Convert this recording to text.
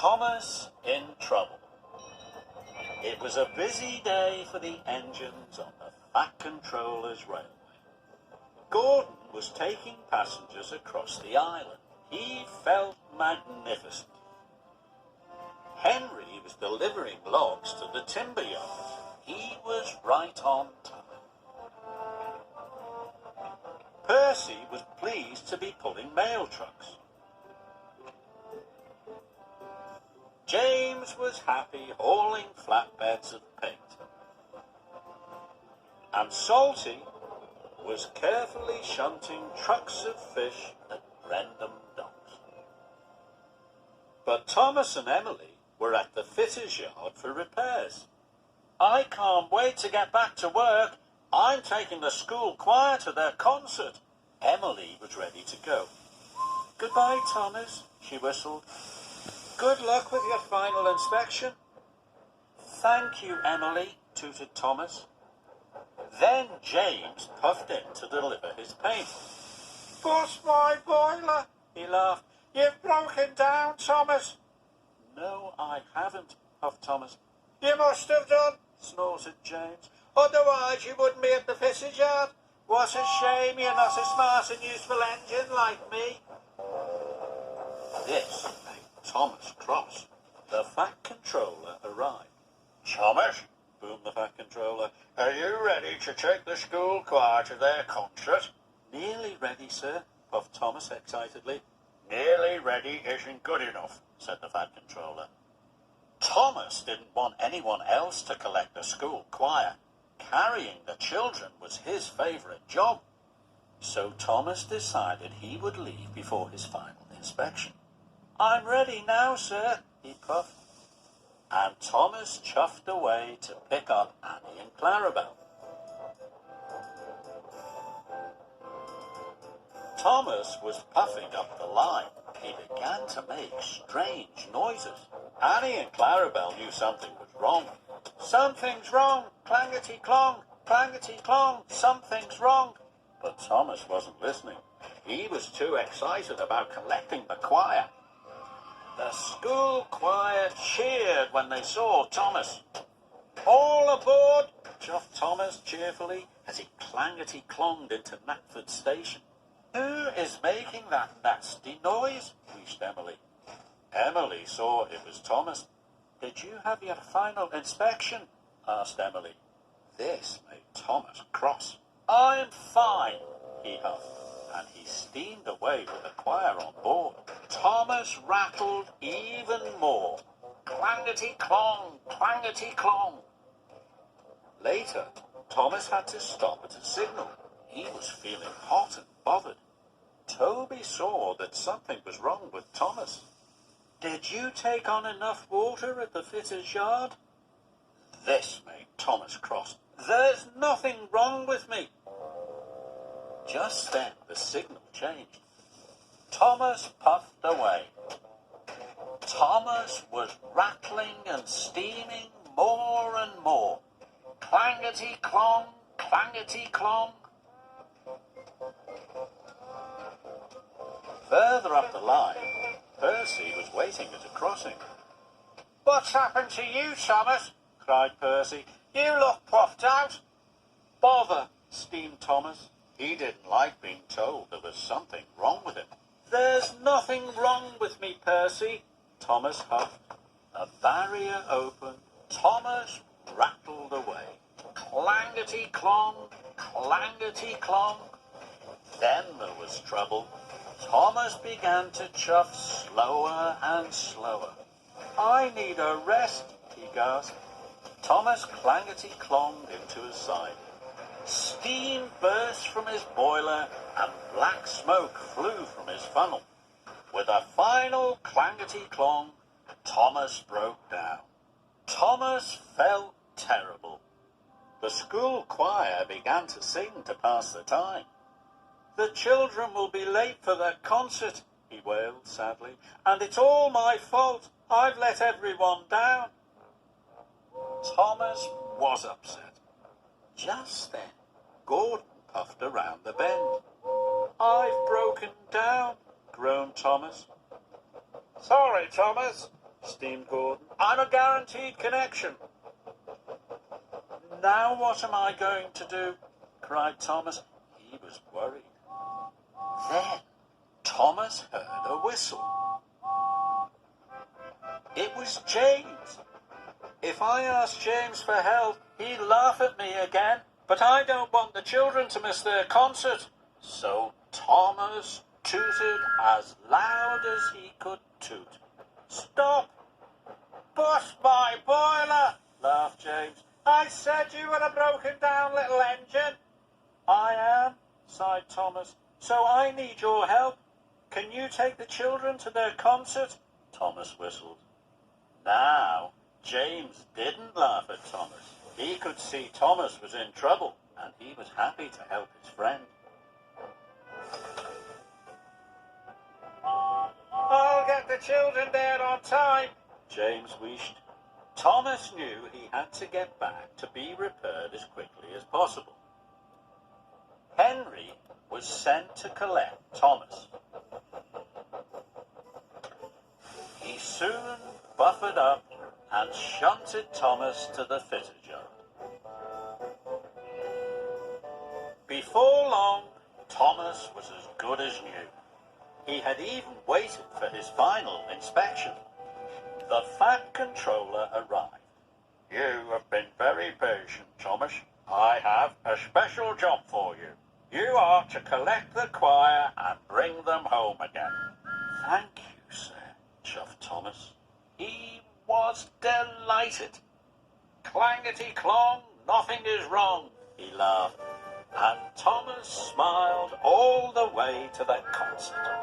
Thomas in trouble. It was a busy day for the engines on the Fat Controller's railway. Gordon was taking passengers across the island. He felt magnificent. Henry was delivering logs to the timber yard. He was right on time. Percy was pleased to be pulling mail trucks. James was happy hauling flatbeds of paint. And Salty was carefully shunting trucks of fish at Brendam Docks. But Thomas and Emily were at the fitters' yard for repairs. "I can't wait to get back to work. I'm taking the school choir to their concert." Emily was ready to go. "Goodbye, Thomas," she whistled. "Good luck with your final inspection." "Thank you, Emily," tooted Thomas. Then James puffed in to deliver his paint. "Bust my boiler," he laughed. "You've broken down, Thomas." "No, I haven't," puffed Thomas. "You must have done," snorted James. "Otherwise you wouldn't be at the fitters' yard. What a shame you're not a smart and useful engine like me." This made Thomas cross. The Fat Controller arrived. "Thomas," boomed the Fat Controller, "are you ready to take the school choir to their concert?" "Nearly ready, sir," puffed Thomas excitedly. "Nearly ready isn't good enough," said the Fat Controller. Thomas didn't want anyone else to collect the school choir. Carrying the children was his favourite job. So Thomas decided he would leave before his final inspection. "I'm ready now, sir," he puffed. And Thomas chuffed away to pick up Annie and Clarabelle. Thomas was puffing up the line. He began to make strange noises. Annie and Clarabelle knew something was wrong. "Something's wrong! Clangety-clong! Clangety-clong! Something's wrong!" But Thomas wasn't listening. He was too excited about collecting the choir. The school choir cheered when they saw Thomas. "All aboard!" chuffed Thomas cheerfully as he clangety-clonged into Knapford Station. "Who is making that nasty noise?" wheezed Emily. Emily saw it was Thomas. "Did you have your final inspection?" asked Emily. This made Thomas cross. "I'm fine," he huffed, and he steamed away with the choir on board. Thomas rattled even more. Clangety-clong, clangety-clong. Later, Thomas had to stop at a signal. He was feeling hot and bothered. Toby saw that something was wrong with Thomas. "Did you take on enough water at the fitters' yard?" This made Thomas cross. "There's nothing wrong with me." Just then the signal changed. Thomas puffed away. Thomas was rattling and steaming more and more. Clangety-clong, clangety-clong. Further up the line, Percy was waiting at a crossing. "What's happened to you, Thomas?" cried Percy. "You look puffed out." "Bother," steamed Thomas. He didn't like being told there was something wrong with him. "There's nothing wrong with me, Percy," Thomas huffed. The barrier opened. Thomas rattled away. Clangety-clong, clangety-clong. Then there was trouble. Thomas began to chuff slower and slower. "I need a rest," he gasped. Thomas clangety-clonged into his side. Steam burst from his boiler and black smoke flew from his funnel. With a final clangety-clong, Thomas broke down. Thomas felt terrible. The school choir began to sing to pass the time. "The children will be late for their concert," he wailed sadly, "and it's all my fault. I've let everyone down." Thomas was upset. Just then, Gordon puffed around the bend. "I've broken down," groaned Thomas. "Sorry, Thomas," steamed Gordon. I'm a guaranteed connection. Now what am I going to do? Cried Thomas. He was worried. Then Thomas heard a whistle. It was James. If I asked James for help, he'd laugh at me again. But I don't want the children to miss their concert. So Thomas tooted as loud as he could toot. Stop! Bust my boiler! Laughed James. I said you were a broken down little engine. I am, sighed Thomas. So I need your help. Can you take the children to their concert? Thomas whistled. Now, James didn't laugh at Thomas. He could see Thomas was in trouble, and he was happy to help his friend. I'll get the children there on time, James wished. Thomas knew he had to get back to be repaired as quickly as possible. Henry was sent to collect Thomas. He soon buffered up and shunted Thomas to the fitter's yard. Before long, Thomas was as good as new. He had even waited for his final inspection. The Fat Controller arrived. You have been very patient, Thomas. I have a special job for you. You are to collect the choir and bring them home again. Thank you, sir, chuffed Thomas. He was delighted. Clangety-clong, nothing is wrong, he laughed. And Thomas smiled all the way to the concert.